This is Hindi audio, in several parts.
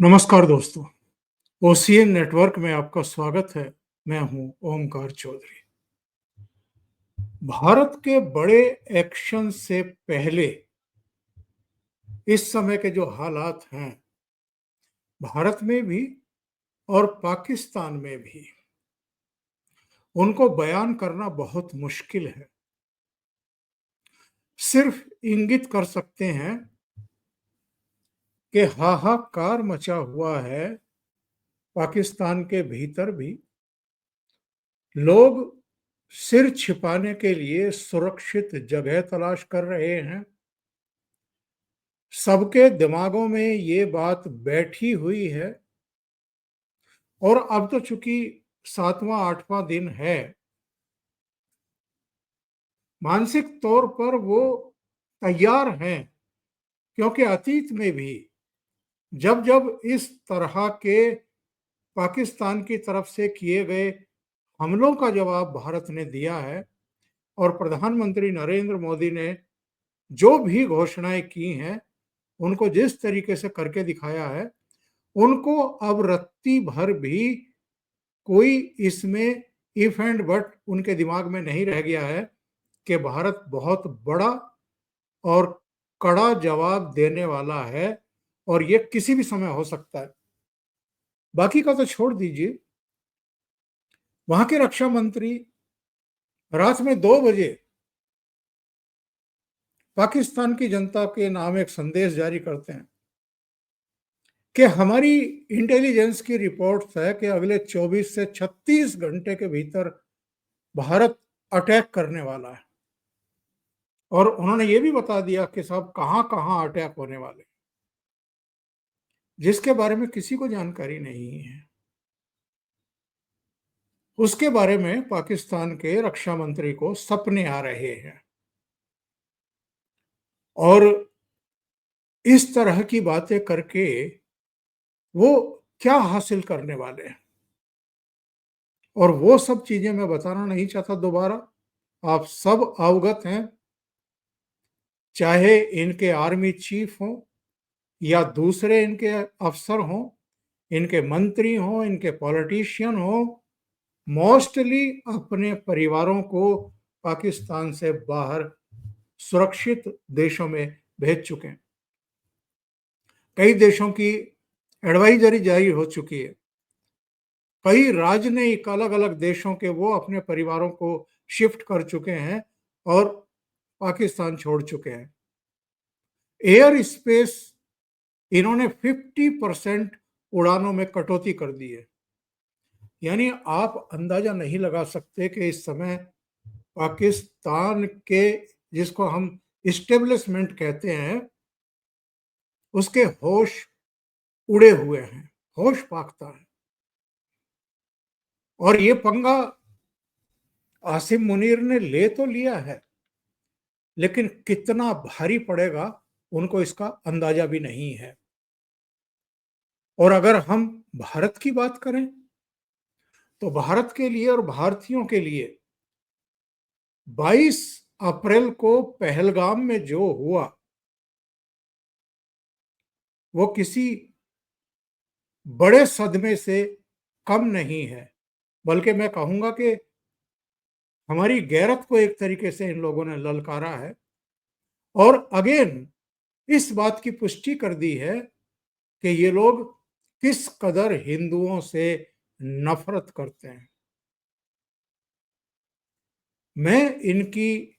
नमस्कार दोस्तों, ओसीएन नेटवर्क में आपका स्वागत है। मैं हूं ओमकार चौधरी। भारत के बड़े एक्शन से पहले इस समय के जो हालात हैं, भारत में भी और पाकिस्तान में भी, उनको बयान करना बहुत मुश्किल है। सिर्फ इंगित कर सकते हैं कि हाहाकार मचा हुआ है पाकिस्तान के भीतर भी। लोग सिर छिपाने के लिए सुरक्षित जगह तलाश कर रहे हैं। सबके दिमागों में ये बात बैठी हुई है और अब तो चूंकि 7वां 8वां दिन है, मानसिक तौर पर वो तैयार हैं। क्योंकि अतीत में भी जब जब इस तरह के पाकिस्तान की तरफ से किए गए हमलों का जवाब भारत ने दिया है और प्रधानमंत्री नरेंद्र मोदी ने जो भी घोषणाएं की हैं, उनको जिस तरीके से करके दिखाया है, उनको अब रत्ती भर भी कोई इसमें इफ एंड बट उनके दिमाग में नहीं रह गया है कि भारत बहुत बड़ा और कड़ा जवाब देने वाला है और ये किसी भी समय हो सकता है। बाकी का तो छोड़ दीजिए, वहां के रक्षा मंत्री रात में 2 बजे पाकिस्तान की जनता के नाम एक संदेश जारी करते हैं कि हमारी इंटेलिजेंस की रिपोर्ट है कि अगले 24 से 36 घंटे के भीतर भारत अटैक करने वाला है। और उन्होंने ये भी बता दिया कि साहब कहां कहां अटैक होने वाले, जिसके बारे में किसी को जानकारी नहीं है। उसके बारे में पाकिस्तान के रक्षा मंत्री को सपने आ रहे हैं और इस तरह की बातें करके वो क्या हासिल करने वाले हैं, और वो सब चीजें मैं बताना नहीं चाहता दोबारा। आप सब अवगत हैं, चाहे इनके आर्मी चीफ हों या दूसरे इनके अफसर हों, इनके मंत्री हों, इनके पॉलिटिशियन हों, मोस्टली अपने परिवारों को पाकिस्तान से बाहर सुरक्षित देशों में भेज चुके हैं। कई देशों की एडवाइजरी जारी हो चुकी है। कई राजनयिक अलग अलग देशों के वो अपने परिवारों को शिफ्ट कर चुके हैं और पाकिस्तान छोड़ चुके हैं। एयर स्पेस इन्होंने 50% उड़ानों में कटौती कर दी है। यानी आप अंदाजा नहीं लगा सकते कि इस समय पाकिस्तान के, जिसको हम इस्टेब्लिशमेंट कहते हैं, उसके होश उड़े हुए हैं, होश फाख्ता है। और ये पंगा आसिम मुनीर ने ले तो लिया है, लेकिन कितना भारी पड़ेगा उनको इसका अंदाजा भी नहीं है। और अगर हम भारत की बात करें तो भारत के लिए और भारतीयों के लिए 22 अप्रैल को पहलगाम में जो हुआ वो किसी बड़े सदमे से कम नहीं है, बल्कि मैं कहूंगा कि हमारी गैरत को एक तरीके से इन लोगों ने ललकारा है और अगेन इस बात की पुष्टि कर दी है कि ये लोग किस कदर हिंदुओं से नफरत करते हैं। मैं इनकी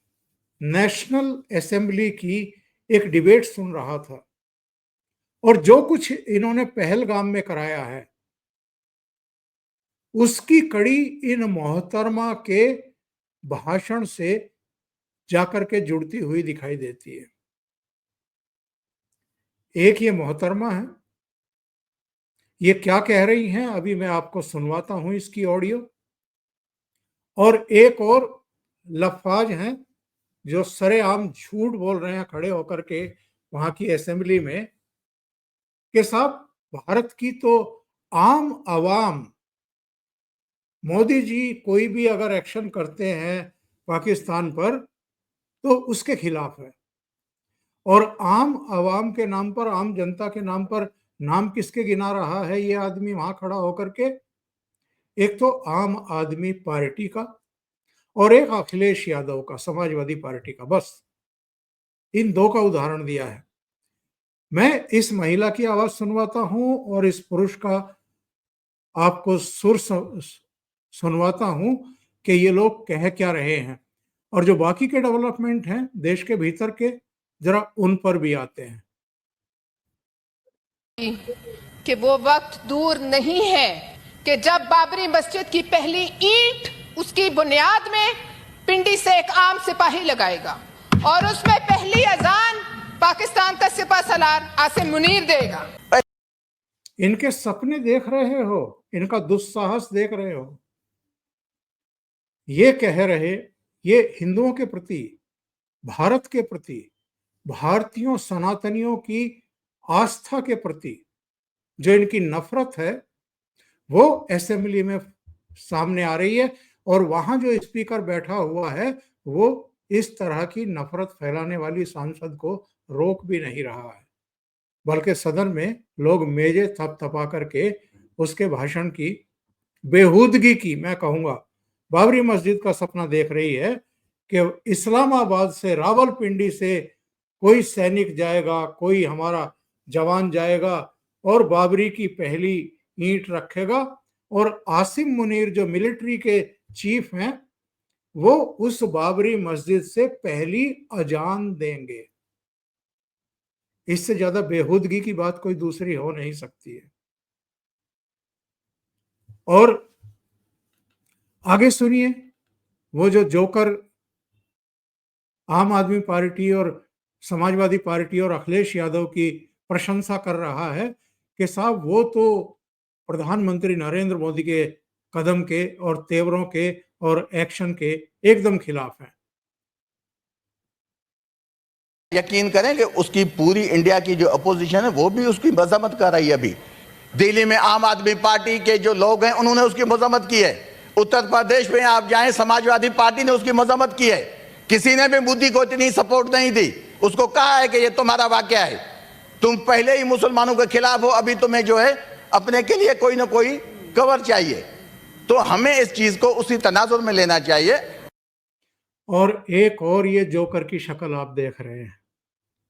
नेशनल असेंबली की एक डिबेट सुन रहा था और जो कुछ इन्होंने पहलगाम में कराया है, उसकी कड़ी इन मोहतरमा के भाषण से जाकर के जुड़ती हुई दिखाई देती है। एक ये मोहतरमा है, ये क्या कह रही हैं अभी मैं आपको सुनवाता हूं इसकी ऑडियो। और एक और लफाज हैं जो सरेआम झूठ बोल रहे हैं खड़े होकर के वहां की असेंबली में कि साहब भारत की तो आम आवाम, मोदी जी कोई भी अगर एक्शन करते हैं पाकिस्तान पर तो उसके खिलाफ है। और आम आवाम के नाम पर, आम जनता के नाम पर नाम किसके गिना रहा है ये आदमी वहां खड़ा होकर के? एक तो आम आदमी पार्टी का और एक अखिलेश यादव का, समाजवादी पार्टी का, बस इन दो का उदाहरण दिया है। मैं इस महिला की आवाज सुनवाता हूं और इस पुरुष का आपको सुर सुनवाता हूं कि ये लोग कह क्या रहे हैं, और जो बाकी के डेवलपमेंट हैं देश के भीतर के, जरा उन पर भी आते हैं। कि वो वक्त दूर नहीं है कि जब बाबरी मस्जिद की पहली ईंट उसकी बुनियाद में पिंडी से एक आम सिपाही लगाएगा और उसमें पहली अजान पाकिस्तान का सिपह सलार आसिम मुनीर देगा। इनके सपने देख रहे हो, इनका दुस्साहस देख रहे हो। ये कह रहे, ये हिंदुओं के प्रति, भारत के प्रति, भारतीयों सनातनियों की आस्था के प्रति जो इनकी नफरत है वो असेंबली में सामने आ रही है, और वहां जो स्पीकर बैठा हुआ है वो इस तरह की नफरत फैलाने वाली सांसद को रोक भी नहीं रहा है, बल्कि सदन में लोग मेजे थपथपा करके उसके भाषण की बेहूदगी की, मैं कहूंगा बाबरी मस्जिद का सपना देख रही है कि इस्लामाबाद से, रावलपिंडी से कोई सैनिक जाएगा, कोई हमारा जवान जाएगा और बाबरी की पहली ईंट रखेगा, और आसिम मुनीर जो मिलिट्री के चीफ हैं वो उस बाबरी मस्जिद से पहली अजान देंगे। इससे ज्यादा बेहूदगी की बात कोई दूसरी हो नहीं सकती है। और आगे सुनिए, वो जो जोकर आम आदमी पार्टी और समाजवादी पार्टी और अखिलेश यादव की प्रशंसा कर रहा है कि साहब वो तो प्रधानमंत्री नरेंद्र मोदी के कदम के और तेवरों के और एक्शन के एकदम खिलाफ है। यकीन करें कि उसकी पूरी इंडिया की जो अपोजिशन है वो भी उसकी मजम्मत कर रही है। अभी दिल्ली में आम आदमी पार्टी के जो लोग हैं उन्होंने उसकी मजम्मत की है। उत्तर प्रदेश में आप जाएं, समाजवादी पार्टी ने उसकी मजम्मत की है। किसी ने भी मोदी को इतनी सपोर्ट नहीं दी। उसको कहा है कि ये तुम्हारा वाकया है, तुम पहले ही मुसलमानों के खिलाफ हो, अभी तुम्हें जो है अपने के लिए कोई ना कोई कवर चाहिए। तो हमें इस चीज को उसी तनाजुर में लेना चाहिए। और एक और ये जोकर की शक्ल आप देख रहे हैं,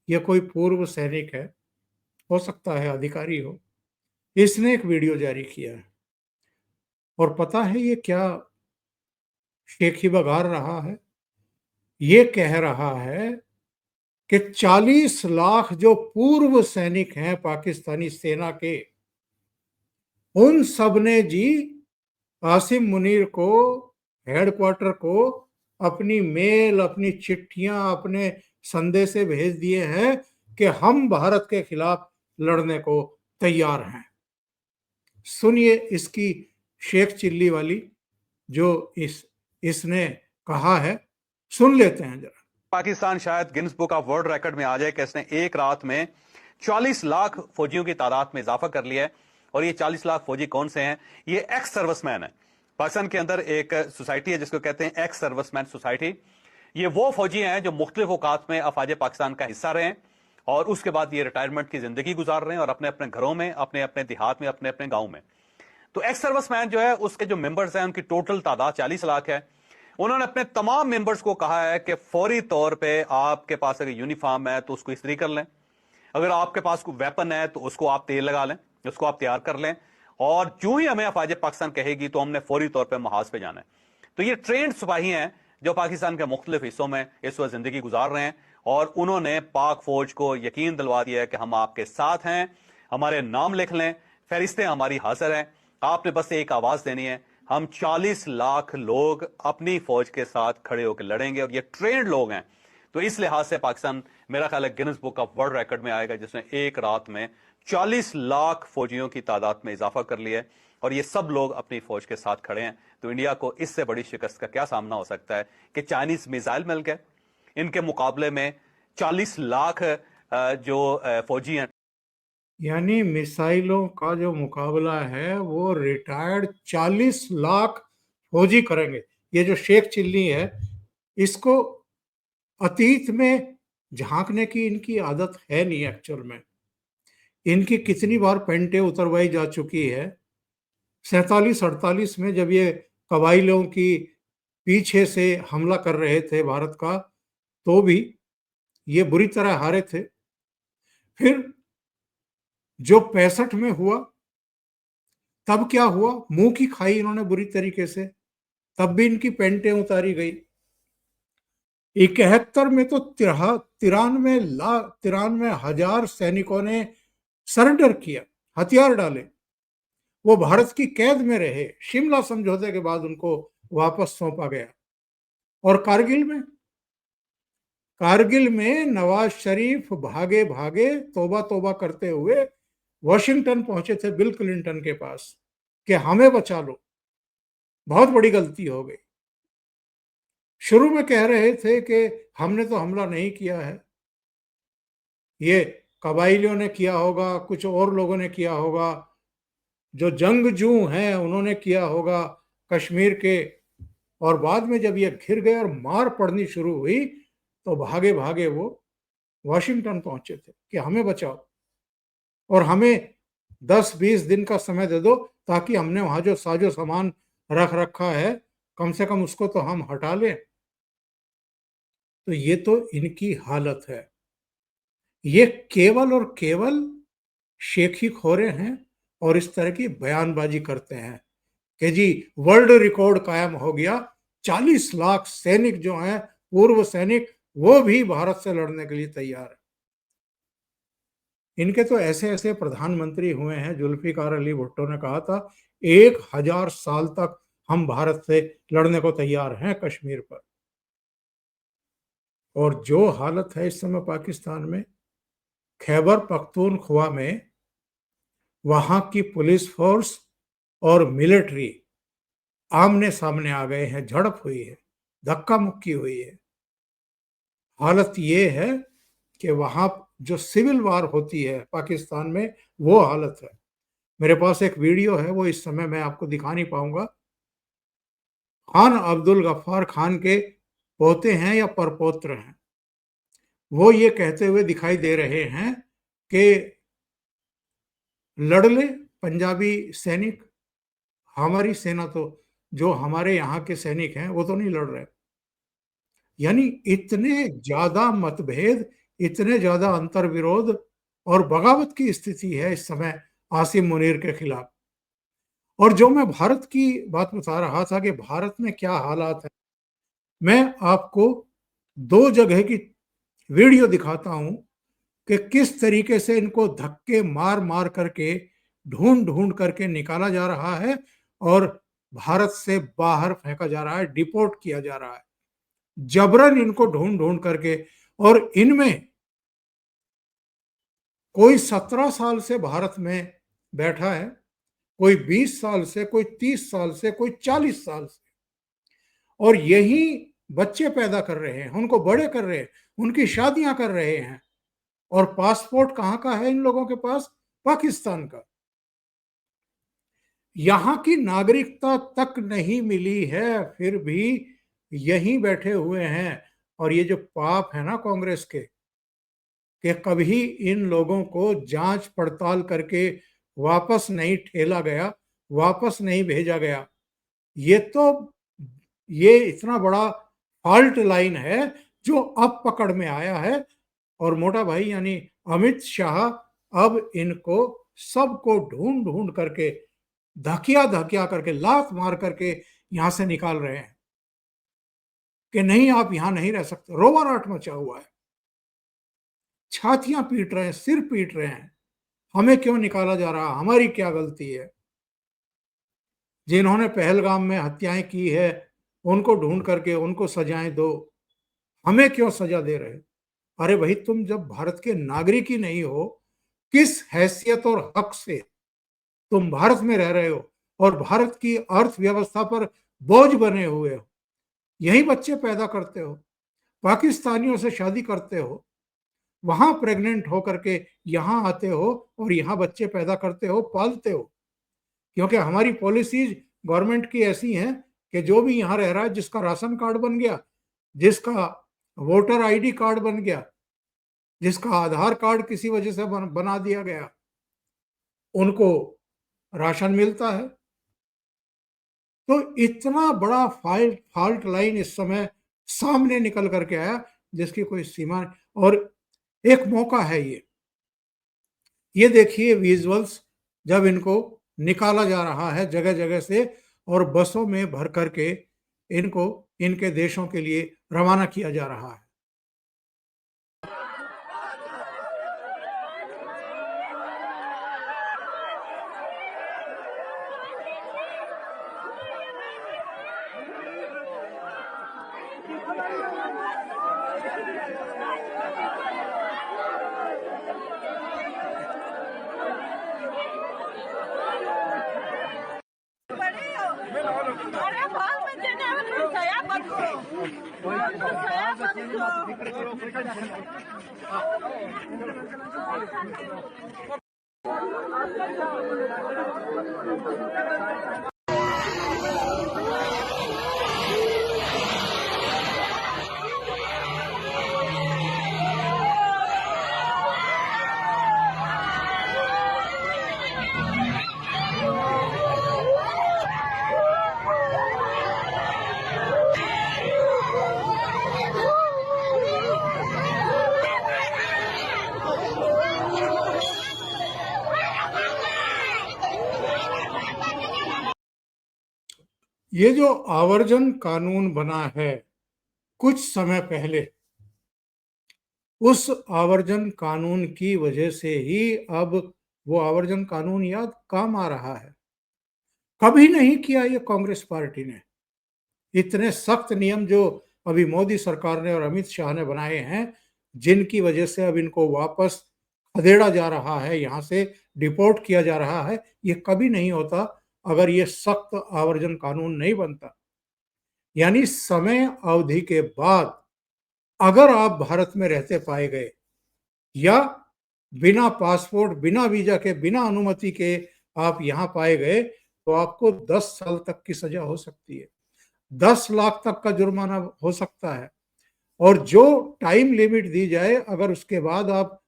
ये कोई पूर्व सैनिक है, हो सकता है अधिकारी हो, इसने एक वीडियो जारी किया है और पता है ये क्या शेखी बघार रहा है? ये कह रहा है कि 40 लाख जो पूर्व सैनिक हैं पाकिस्तानी सेना के, उन सब ने जी आसिम मुनीर को, हेडक्वार्टर को अपनी मेल, अपनी चिट्ठियां, अपने संदेशे भेज दिए हैं कि हम भारत के खिलाफ लड़ने को तैयार हैं। सुनिए इसकी शेख चिल्ली वाली जो इसने कहा है, सुन लेते हैं जरा। पाकिस्तान शायद Guinness book of world record में आ जाए कि इसने एक रात में 40 लाख फौजियों की तादाद में इजाफा कर लिया है। और ये 40 लाख फौजी कौन से हैं? ये एक्स सर्विसमैन है। पाकिस्तान के अंदर एक सोसाइटी है जिसको कहते हैं एक्स सर्विसमैन सोसाइटी। ये वो फौजी हैं जो मुख्तलिफ औकात में अफवाज पाकिस्तान का हिस्सा रहे हैं और उसके बाद ये रिटायरमेंट की जिंदगी गुजार रहे हैं और अपने अपने घरों में, अपने अपने देहात में, अपने अपने गांव में। तो एक्स सर्विसमैन जो है उसके जो मेंबर्स हैं उनकी टोटल तादाद 40 लाख है। उन्होंने अपने तमाम मेंबर्स को कहा है कि फौरी तौर पे आपके पास अगर यूनिफॉर्म है तो उसको इस्त्री कर लें, अगर आपके पास कोई वेपन है तो उसको आप तेल लगा लें, उसको आप तैयार कर लें, और जो ही हमें अफवाज पाकिस्तान कहेगी तो हमने फौरी तौर पर महाज पे जाना है। तो ये ट्रेंड सिपाही हैं जो पाकिस्तान के मुख्तलिफ हिस्सों में इस वक्त जिंदगी गुजार रहे हैं और उन्होंने पाक फौज को यकीन दिलवा दिया है कि हम आपके साथ हैं, हमारे नाम लिख लें, फहरिस्तें हमारी हाजिर हैं, आपने बस एक आवाज देनी है। हम 40 लाख लोग अपनी फौज के साथ खड़े होकर लड़ेंगे और ये ट्रेंड लोग हैं। तो इस लिहाज से पाकिस्तान मेरा ख्याल है Guinness book of world record में आएगा जिसने एक रात में 40 लाख फौजियों की तादाद में इजाफा कर लिया है और ये सब लोग अपनी फौज के साथ खड़े हैं। तो इंडिया को इससे बड़ी शिकस्त का क्या सामना हो सकता है कि चाइनीज मिसाइल मिल गए, इनके मुकाबले में 40 लाख जो फौजी हैं। यानी मिसाइलों का जो मुकाबला है वो रिटायर्ड 40 लाख फौजी करेंगे। ये जो शेख चिल्ली है इसको अतीत में झांकने की इनकी आदत है नहीं एक्चुअल में। इनकी कितनी बार पेंटें उतरवाई जा चुकी है। 47-48 में जब ये कबाइलियों की पीछे से हमला कर रहे थे भारत का, तो भी ये बुरी तरह हारे थे। फिर जो 65 में हुआ, तब क्या हुआ? मुंह की खाई इन्होंने बुरी तरीके से, तब भी इनकी पेंटें उतारी गई। 71 में तो 93,93,000 सैनिकों ने सरेंडर किया, हथियार डाले, वो भारत की कैद में रहे। शिमला समझौते के बाद उनको वापस सौंपा गया। और कारगिल में नवाज शरीफ भागे भागे तौबा तौबा करते हुए वॉशिंगटन पहुंचे थे बिल क्लिंटन के पास कि हमें बचा लो, बहुत बड़ी गलती हो गई। शुरू में कह रहे थे कि हमने तो हमला नहीं किया है, ये कबाइलियों ने किया होगा, कुछ और लोगों ने किया होगा, जो जंगजू हैं उन्होंने किया होगा कश्मीर के। और बाद में जब ये घिर गए और मार पड़नी शुरू हुई, तो भागे भागे वो वॉशिंगटन पहुंचे थे कि हमें बचाओ और हमें 10-20 दिन का समय दे दो, ताकि हमने वहां जो साजो सामान रख रखा है कम से कम उसको तो हम हटा लें। तो ये तो इनकी हालत है। ये केवल और केवल शेखी खोरे हैं और इस तरह की बयानबाजी करते हैं कि जी वर्ल्ड रिकॉर्ड कायम हो गया, 40 लाख सैनिक जो हैं, पूर्व सैनिक, वो भी भारत से लड़ने के लिए तैयार है। इनके तो ऐसे ऐसे प्रधानमंत्री हुए हैं, जुल्फिकार अली भुट्टो ने कहा था 1000 साल तक हम भारत से लड़ने को तैयार हैं कश्मीर पर। और जो हालत है इस समय पाकिस्तान में, खैबर पख्तूनख्वा में वहां की पुलिस फोर्स और मिलिट्री आमने सामने आ गए हैं, झड़प हुई है, धक्का मुक्की हुई है। हालत ये है कि वहां जो सिविल वार होती है पाकिस्तान में, वो हालत है। मेरे पास एक वीडियो है, वो इस समय मैं आपको दिखा नहीं पाऊंगा। खान अब्दुल गफ्फार खान के पोते हैं या परपोत्र हैं, वो ये कहते हुए दिखाई दे रहे हैं कि लड़ ले पंजाबी सैनिक, हमारी सेना तो, जो हमारे यहाँ के सैनिक हैं वो तो नहीं लड़ रहे। यानी इतने ज्यादा मतभेद, इतने ज्यादा अंतर विरोध और बगावत की स्थिति है इस समय आसिम मुनीर के खिलाफ। और जो मैं भारत की बात बता रहा था कि भारत में क्या हालात है, मैं आपको 2 जगह की वीडियो दिखाता हूं कि किस तरीके से इनको धक्के मार मार करके, ढूंढ ढूंढ करके निकाला जा रहा है और भारत से बाहर फेंका जा रहा है, डिपोर्ट किया जा रहा है जबरन इनको ढूंढ ढूंढ करके। और इनमें कोई 17 साल से भारत में बैठा है, कोई 20 साल से, कोई 30 साल से, कोई 40 साल से, और यही बच्चे पैदा कर रहे हैं, उनको बड़े कर रहे हैं, उनकी शादियां कर रहे हैं। और पासपोर्ट कहां का है इन लोगों के पास? पाकिस्तान का। यहां की नागरिकता तक नहीं मिली है, फिर भी यहीं बैठे हुए हैं। और ये जो पाप है ना कांग्रेस के, कि कभी इन लोगों को जांच पड़ताल करके वापस नहीं ठेला गया, वापस नहीं भेजा गया, ये इतना बड़ा फॉल्ट लाइन है जो अब पकड़ में आया है। और मोटा भाई यानी अमित शाह अब इनको सबको ढूंढ ढूंढ करके, धकिया धकिया करके, लात मार करके यहां से निकाल रहे हैं कि नहीं, आप यहां नहीं रह सकते। रोवाराट मचा हुआ है, छातियां पीट रहे हैं, सिर पीट रहे हैं, हमें क्यों निकाला जा रहा, हमारी क्या गलती है? जिन्होंने पहलगाम में हत्याएं की है उनको ढूंढ करके उनको सजाएं दो, हमें क्यों सजा दे रहे? अरे भाई, तुम जब भारत के नागरिक ही नहीं हो, किस हैसियत और हक से तुम भारत में रह रहे हो और भारत की अर्थव्यवस्था पर बोझ बने हुए हो? यही बच्चे पैदा करते हो, पाकिस्तानियों से शादी करते हो, वहां प्रेग्नेंट होकर के यहां आते हो और यहां बच्चे पैदा करते हो, पालते हो। क्योंकि हमारी पॉलिसीज गवर्नमेंट की ऐसी हैं कि जो भी यहां रह रहा है, जिसका राशन कार्ड बन गया, जिसका वोटर आईडी कार्ड बन गया, जिसका आधार कार्ड किसी वजह से बना दिया गया, उनको राशन मिलता है। तो इतना बड़ा फॉल्ट लाइन इस समय सामने निकल करके आया जिसकी कोई सीमा नहीं। और एक मौका है ये देखिए विजुअल्स, जब इनको निकाला जा रहा है जगह जगह से और बसों में भर करके इनको इनके देशों के लिए रवाना किया जा रहा है। ये जो आवर्जन कानून बना है कुछ समय पहले, उस आवर्जन कानून की वजह से ही अब वो आवर्जन कानून याद काम आ रहा है। कभी नहीं किया ये कांग्रेस पार्टी ने। इतने सख्त नियम जो अभी मोदी सरकार ने और अमित शाह ने बनाए हैं, जिनकी वजह से अब इनको वापस खदेड़ा जा रहा है, यहाँ से डिपोर्ट किया जा रहा है, ये कभी नहीं होता अगर ये सख्त आवर्जन कानून नहीं बनता। यानी समय अवधि के बाद अगर आप भारत में रहते पाए गए या बिना पासपोर्ट, बिना वीजा के, बिना अनुमति के आप यहाँ पाए गए तो आपको 10 साल तक की सजा हो सकती है, 10 लाख तक का जुर्माना हो सकता है। और जो टाइम लिमिट दी जाए, अगर उसके बाद आप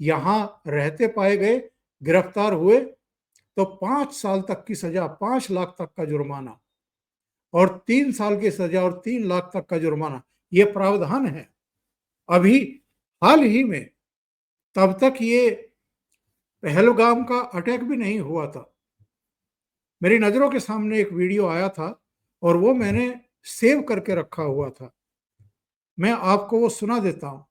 यहाँ रहते पाए गए, गिरफ्तार हुए, तो 5 साल तक की सजा, 5 लाख तक का जुर्माना और 3 साल की सजा और 3 लाख तक का जुर्माना, ये प्रावधान है। अभी हाल ही में, तब तक ये पहलगाम का अटैक भी नहीं हुआ था, मेरी नजरों के सामने एक वीडियो आया था और वो मैंने सेव करके रखा हुआ था, मैं आपको वो सुना देता हूं।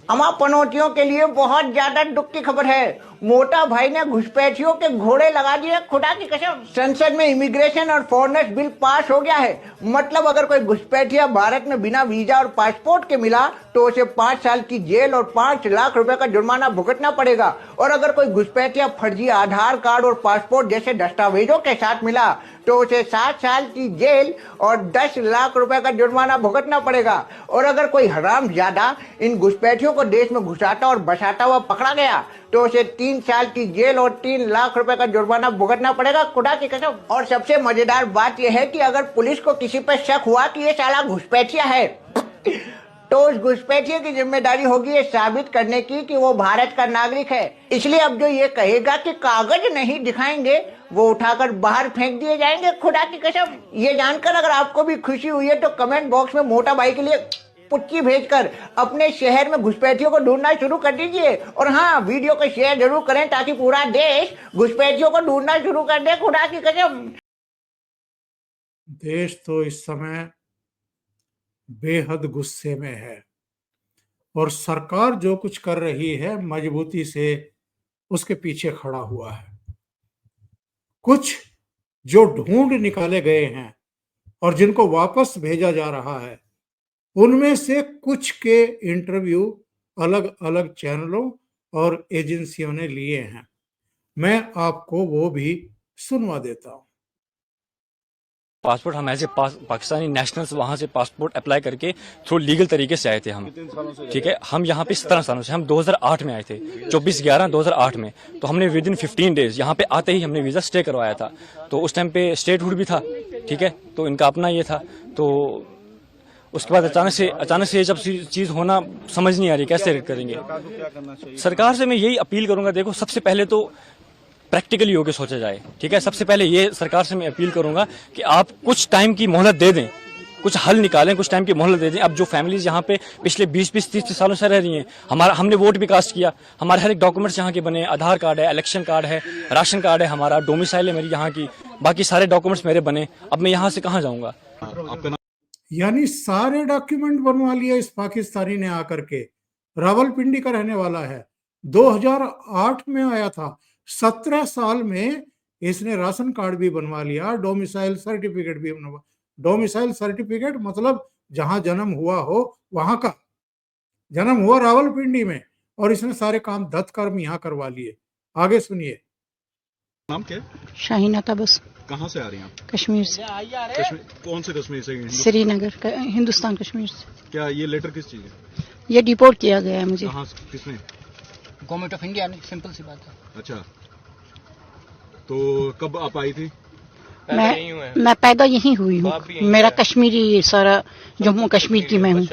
अमा पनौतियों के लिए बहुत ज्यादा दुख की खबर है। मोटा भाई ने घुसपैठियों के घोड़े लगा दिए, खुदा की कसम। संसद में इमिग्रेशन और फॉरेनर्स बिल पास हो गया है। मतलब अगर कोई घुसपैठिया भारत में बिना वीजा और पासपोर्ट के मिला तो उसे 5 साल की जेल और 5 लाख रुपए का जुर्माना भुगतना पड़ेगा। और अगर कोई घुसपैठिया फर्जी आधार कार्ड और पासपोर्ट जैसे दस्तावेजों के साथ मिला तो उसे 7 साल की जेल और 10 लाख रुपए का जुर्माना भुगतना पड़ेगा। और अगर कोई हरामजादा इन घुसपैठियों को देश में घुसाता और बसाता हुआ पकड़ा गया तो उसे 3 साल की जेल और 3 लाख रुपए का जुर्माना भुगतना पड़ेगा, खुदा की कसम। और सबसे मजेदार बात यह है कि अगर पुलिस को किसी पर शक हुआ कि ये साला घुसपैठिया है तो उस घुसपैठिए की जिम्मेदारी होगी ये साबित करने की कि वो भारत का नागरिक है। इसलिए अब जो ये कहेगा कि कागज नहीं दिखाएंगे वो उठाकर बाहर फेंक दिए जाएंगे, खुदा की कसम। ये जानकर अगर आपको भी खुशी हुई है तो कमेंट बॉक्स में मोटा भाई के लिए पुच्ची भेजकर अपने शहर में घुसपैठियों को ढूंढना शुरू कर दीजिए। और हाँ, वीडियो को शेयर जरूर करें ताकि पूरा देश घुसपैठियों को ढूंढना शुरू कर दे, खुदा की कसम। देश तो इस समय बेहद गुस्से में है और सरकार जो कुछ कर रही है मजबूती से उसके पीछे खड़ा हुआ है। कुछ जो ढूंढ निकाले गए हैं और जिनको वापस भेजा जा रहा है, उनमें से कुछ के इंटरव्यू अलग अलग चैनलों और एजेंसियों ने लिए हैं। मैं आपको वो भी सुनवा देता हूं। पासपोर्ट हम एज ए पाकिस्तानी नेशनल्स वहाँ से पासपोर्ट अप्लाई करके थ्रू लीगल तरीके से आए थे हम, ठीक है। हम यहाँ पे 17 सालों से, हम 2008 में आए थे, 24/11/2008 में। तो हमने विद इन 15 डेज यहाँ पे आते ही हमने वीज़ा स्टे करवाया था। तो उस टाइम पे स्टेटहुड भी था, ठीक है, तो इनका अपना ये था। तो उसके बाद अचानक से ये जब चीज़ होना समझ नहीं आ रही कैसे करेंगे। सरकार से मैं यही अपील करूंगा, देखो सबसे पहले तो प्रैक्टिकली होकर सोचा जाए, ठीक है। सबसे पहले ये सरकार से मैं अपील करूंगा कि आप कुछ टाइम की मोहलत दे दें, कुछ हल निकालें, कुछ टाइम की मोहलत दे दें। अब जो फैमिलीज यहाँ पे पिछले 20-20, 30 सालों से रह रही हैं, हमने वोट भी कास्ट किया, हमारे हर एक डॉक्यूमेंट्स यहाँ के बने, आधार कार्ड है, इलेक्शन कार्ड है, राशन कार्ड है, हमारा डोमिसाइल है मेरी यहाँ की, बाकी सारे डॉक्यूमेंट्स मेरे बने। अब मैं यहाँ से कहाँ जाऊँगा? यानी सारे डॉक्यूमेंट बनवा लिया इस पाकिस्तानी ने आकर के। रावलपिंडी का रहने वाला है, 2008 में आया था, 17 साल में इसने राशन कार्ड भी बनवा लिया, डोमिसाइल सर्टिफिकेट भी बनवा। डोमिसाइल सर्टिफिकेट मतलब जहां जन्म हुआ हो वहां का। जन्म हुआ रावलपिंडी में और इसने सारे काम दत्तकर्म यहाँ करवा लिए। आगे सुनिए। नाम क्या? शाहीना तबस। कहाँ से आ रही हैं आप? कश्मीर से। कौन से कश्मीर से? श्रीनगर, हिंदुस्तान कश्मीर से। क्या ये लेटर किस चीज है? ये डिपोर्ट किया गया है मुझे। कहाँ किसने? गवर्नमेंट ऑफ इंडिया ने, सिंपल सी बात है। अच्छा, तो कब आप आई थी? मैं पैदा यहीं हुई हूँ। मेरा कश्मीरी सारा जम्मू कश्मीर की मैं हूँ।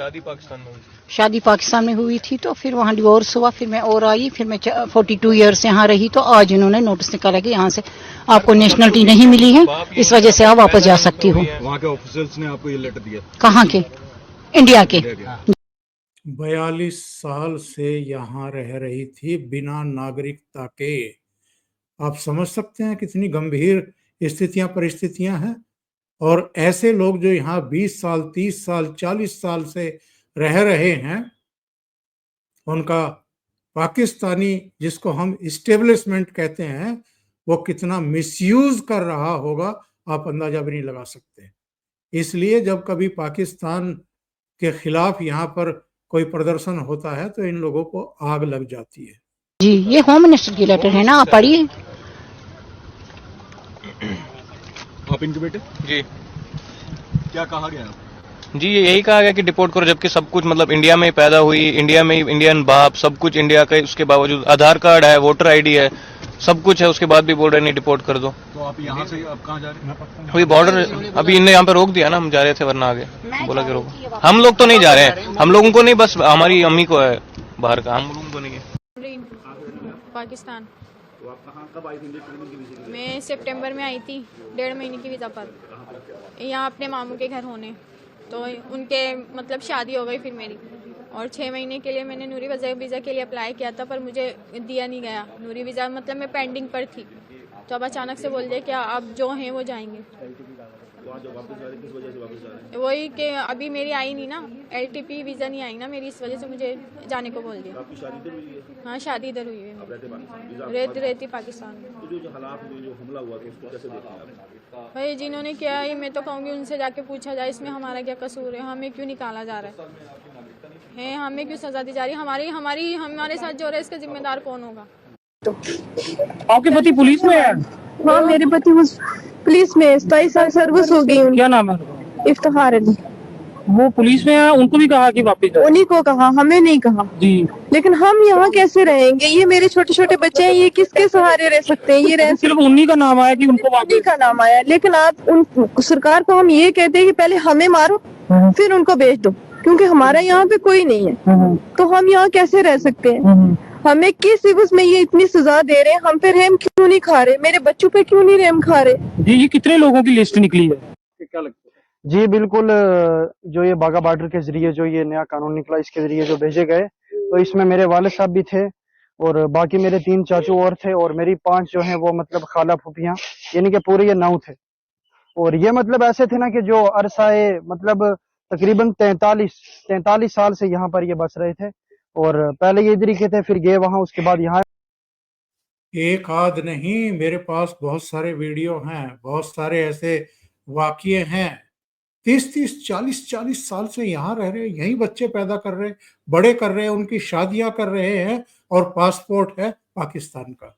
शादी पाकिस्तान में हुई थी, तो फिर वहाँ डिवोर्स हुआ, फिर मैं और आई, फिर मैं 42 ईयर्स यहाँ रही। तो आज इन्होंने नोटिस निकाला कि यहाँ से आपको नेशनलिटी नहीं मिली है, इस वजह से आप वापस जा सकती हो। वहाँ के ऑफिसर्स ने आपको ये लेटर दिया? कहाँ के? इंडिया के। 42 साल से यहाँ रह रही थी बिना नागरिकता के। आप समझ सकते हैं कितनी गंभीर परिस्थितियां हैं। और ऐसे लोग जो यहाँ 20 साल, 30 साल, 40 साल से रह रहे हैं, उनका पाकिस्तानी, जिसको हम इस्टेब्लिशमेंट कहते हैं, वो कितना मिसयूज कर रहा होगा आप अंदाजा भी नहीं लगा सकते। इसलिए जब कभी पाकिस्तान के खिलाफ यहाँ पर कोई प्रदर्शन होता है तो इन लोगों को आग लग जाती है। जी, ये होम मिनिस्टर की लेटर है ना, आप पढ़िए। आप इनके बेटे? जी। क्या कहा गया? जी, यही कहा गया कि डिपोर्ट करो, जबकि सब कुछ मतलब इंडिया में ही पैदा हुई, इंडिया में ही इंडियन बाप, सब कुछ इंडिया का, उसके बावजूद आधार कार्ड है, वोटर आईडी है, सब कुछ है, उसके बाद भी बोल रहे नहीं डिपोर्ट कर दो। तो आप यहाँ से अब कहाँ जा रहे हैं? अभी बॉर्डर, अभी इनने यहाँ पे रोक दिया ना, हम जा रहे थे, वरना आगे बोला कि रोको। हम लोग तो नहीं जा रहे हैं, हम लोगों को नहीं, बस हमारी अम्मी को है बाहर का, हम लोगों को नहीं है। पाकिस्तान। कब आई थी? मैं सितंबर में आई थी, 1.5 महीने की वीज़ा पर, यहाँ अपने मामू के घर होने। तो उनके मतलब शादी हो गई फिर मेरी, और 6 महीने के लिए मैंने नूरी वीज़ा के लिए अप्लाई किया था, पर मुझे दिया नहीं गया नूरी वीज़ा, मतलब मैं पेंडिंग पर थी। तो अब अचानक से बोल दिया कि आप जो हैं वो जाएंगे। वही कि अभी मेरी आई नहीं ना, LTP वीज़ा नहीं आई ना मेरी, इस वजह से मुझे जाने को बोल दिया। हाँ, शादी इधर हुई है, रहती पाकिस्तान में। जो हालात में जो हमला हुआ, तो उसको कैसे देखते हैं आप? भाई जिन्होंने किया है, मैं तो कहूँगी उनसे जाके पूछा जाए, इसमें हमारा क्या कसूर है, हमें क्यों निकाला जा रहा है, हमें क्यों सजा दी जा रही है, हमारे साथ जो हो रहा है इसका जिम्मेदार कौन होगा? आपके पति पुलिस में है? हाँ, मेरे पति पुलिस में 27 साल सर्विस हो गई। क्या नाम है? इफ्तिखार अली। वो पुलिस में है, उनको भी कहा कि वापस जाओ? उन्हीं को कहा, हमें नहीं कहा जी। लेकिन हम यहाँ कैसे रहेंगे? ये मेरे छोटे छोटे बच्चे हैं, ये किसके सहारे रह सकते हैं? ये रह सिर्फ उन्हीं का नाम आया कि उनको वापस? उन्हीं का नाम आया, लेकिन आप उन सरकार को हम ये कहते हैं कि पहले हमें मारो फिर उनको भेज दो, क्योंकि हमारा यहाँ पे कोई नहीं है। तो हम यहाँ कैसे रह सकते हैं? हमें किस एवज में ये इतनी सजा दे रहे हैं? हम पे रहम क्यों नहीं खा रहे? मेरे बच्चों पे क्यों नहीं रहम खा रहे? जी, ये कितने लोगों की लिस्ट निकली है? क्या लगता है? जी बिल्कुल, जो ये बाघा बॉर्डर के जरिए जो ये नया कानून निकला, इसके जरिए जो भेजे गए, तो इसमें मेरे वालिद साहब भी थे और बाकी मेरे 3 चाचू और थे, और मेरी 5 जो हैं वो मतलब खाला फूफियां, यानी कि पूरे ये 9 थे। और ये मतलब ऐसे थे ना कि जो अरसाए मतलब तकरीबन 43 साल से यहाँ पर ये बस रहे थे, और पहले ये इधर ही के थे, फिर गए वहां, उसके बाद यहाँ। एक आध नहीं, मेरे पास बहुत सारे वीडियो हैं, बहुत सारे ऐसे वाकये हैं। 30-30, 40-40 साल से यहाँ रह रहे, यहीं बच्चे पैदा कर रहे, बड़े कर रहे, उनकी शादियां कर रहे हैं, और पासपोर्ट है पाकिस्तान का।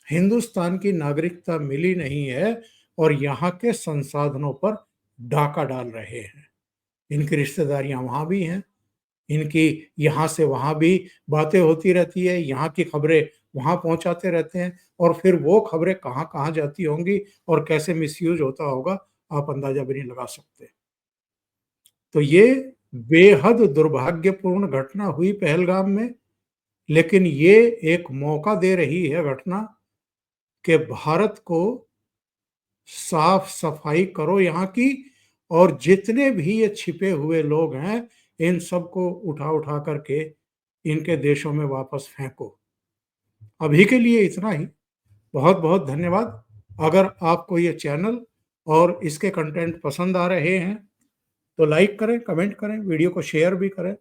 हिंदुस्तान की नागरिकता मिली नहीं है और यहाँ के संसाधनों पर डाका डाल रहे हैं। इनकी रिश्तेदारियां वहां भी हैं, इनकी यहाँ से वहां भी बातें होती रहती है, यहाँ की खबरें वहां पहुंचाते रहते हैं, और फिर वो खबरें कहाँ कहाँ जाती होंगी और कैसे मिसयूज होता होगा आप अंदाजा भी नहीं लगा सकते। तो ये बेहद दुर्भाग्यपूर्ण घटना हुई पहलगाम में, लेकिन ये एक मौका दे रही है घटना कि भारत को साफ सफाई करो यहाँ की, और जितने भी ये छिपे हुए लोग हैं इन सबको उठा करके इनके देशों में वापस फेंको। अभी के लिए इतना ही। बहुत बहुत धन्यवाद। अगर आपको ये चैनल और इसके कंटेंट पसंद आ रहे हैं तो लाइक करें, कमेंट करें, वीडियो को शेयर भी करें।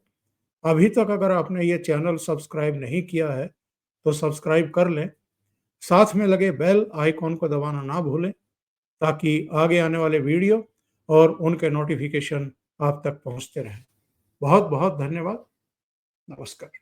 अभी तक अगर आपने ये चैनल सब्सक्राइब नहीं किया है तो सब्सक्राइब कर लें, साथ में लगे बेल आइकॉन को दबाना ना भूलें ताकि आगे आने वाले वीडियो और उनके नोटिफिकेशन आप तक पहुंचते रहें। बहुत बहुत धन्यवाद। नमस्कार।